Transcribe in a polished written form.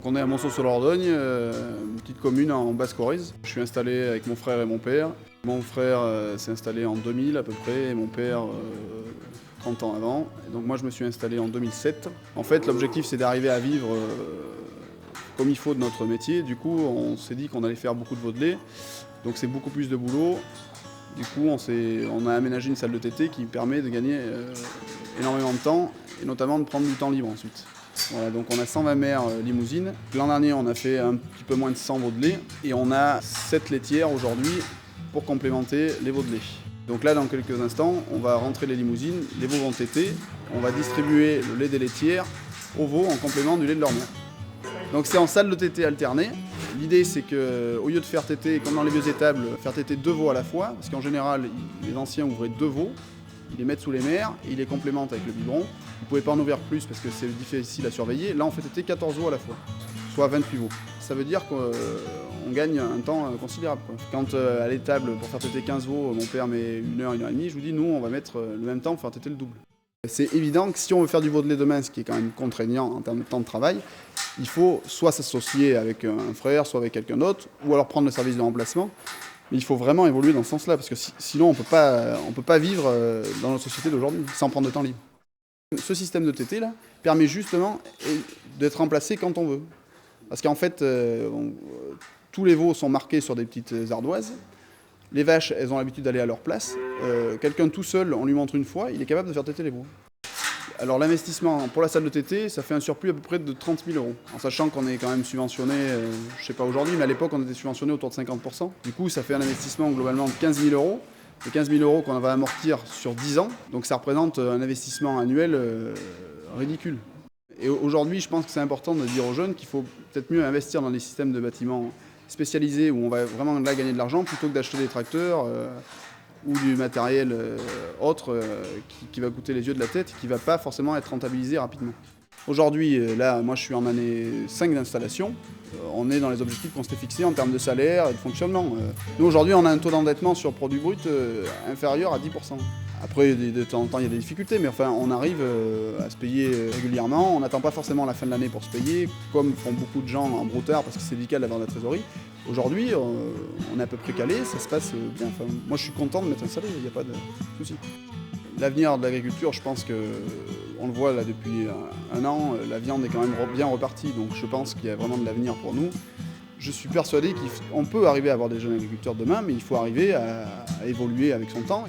On est à Monceau-sur-l'Ordogne, une petite commune en Basse-Corrèze. Je suis installé avec mon frère et mon père. Mon frère s'est installé en 2000 à peu près, et mon père 30 ans avant. Et donc moi je me suis installé en 2007. En fait l'objectif c'est d'arriver à vivre comme il faut de notre métier. Du coup on s'est dit qu'on allait faire beaucoup de vaudelais, donc c'est beaucoup plus de boulot. Du coup on a aménagé une salle de TT qui permet de gagner énormément de temps et notamment de prendre du temps libre ensuite. Voilà, donc on a 120 mères limousines. L'an dernier on a fait un petit peu moins de 100 vaudelais et on a 7 laitières aujourd'hui pour complémenter les vaudelais. Donc là dans quelques instants on va rentrer les limousines, les veaux vont téter, on va distribuer le lait des laitières aux veaux en complément du lait de leur mère. Donc c'est en salle de tété alternée. L'idée c'est qu'au lieu de faire téter, comme dans les vieux étables, faire téter 2 veaux à la fois, parce qu'en général les anciens ouvraient 2 veaux, ils les mettent sous les mères et ils les complémentent avec le biberon. Vous ne pouvez pas en ouvrir plus parce que c'est difficile à surveiller. Là on fait téter 14 veaux à la fois, soit 28 veaux. Ça veut dire qu'on gagne un temps considérable, quoi. Quand à l'étable, pour faire téter 15 veaux, mon père met 1 heure, 1 heure et demie, je vous dis, nous, on va mettre le même temps pour faire téter le double. C'est évident que si on veut faire du vaudelet demain, ce qui est quand même contraignant en termes de temps de travail, il faut soit s'associer avec un frère, soit avec quelqu'un d'autre, ou alors prendre le service de remplacement. Mais il faut vraiment évoluer dans ce sens-là, parce que sinon on peut pas vivre dans notre société d'aujourd'hui sans prendre de temps libre. Ce système de TT là permet justement d'être remplacé quand on veut. Parce qu'en fait, tous les veaux sont marqués sur des petites ardoises. Les vaches, elles ont l'habitude d'aller à leur place. Quelqu'un tout seul, on lui montre une fois, il est capable de faire téter les veaux. Alors l'investissement pour la salle de TT, ça fait un surplus à peu près de 30 000 €. En sachant qu'on est quand même subventionné, je ne sais pas aujourd'hui, mais à l'époque on était subventionné autour de 50%. Du coup, ça fait un investissement globalement de 15 000 €. Et 15 000 € qu'on va amortir sur 10 ans. Donc ça représente un investissement annuel ridicule. Et aujourd'hui, je pense que c'est important de dire aux jeunes qu'il faut peut-être mieux investir dans des systèmes de bâtiments spécialisés où on va vraiment là gagner de l'argent plutôt que d'acheter des tracteurs ou du matériel autre qui va coûter les yeux de la tête et qui ne va pas forcément être rentabilisé rapidement. Aujourd'hui, là, moi je suis en année 5 d'installation. On est dans les objectifs qu'on s'était fixés en termes de salaire et de fonctionnement. Nous, aujourd'hui, on a un taux d'endettement sur produit brut inférieur à 10%. Après, de temps en temps, il y a des difficultés, mais enfin, on arrive à se payer régulièrement. On n'attend pas forcément la fin de l'année pour se payer, comme font beaucoup de gens en broutard, parce que c'est délicat d'avoir de la trésorerie. Aujourd'hui, on est à peu près calé, ça se passe bien. Enfin, moi, je suis content de m'être installé, il n'y a pas de souci. L'avenir de l'agriculture, je pense qu'on le voit là depuis un an, la viande est quand même bien repartie, donc je pense qu'il y a vraiment de l'avenir pour nous. Je suis persuadé qu'on peut arriver à avoir des jeunes agriculteurs demain, mais il faut arriver à évoluer avec son temps.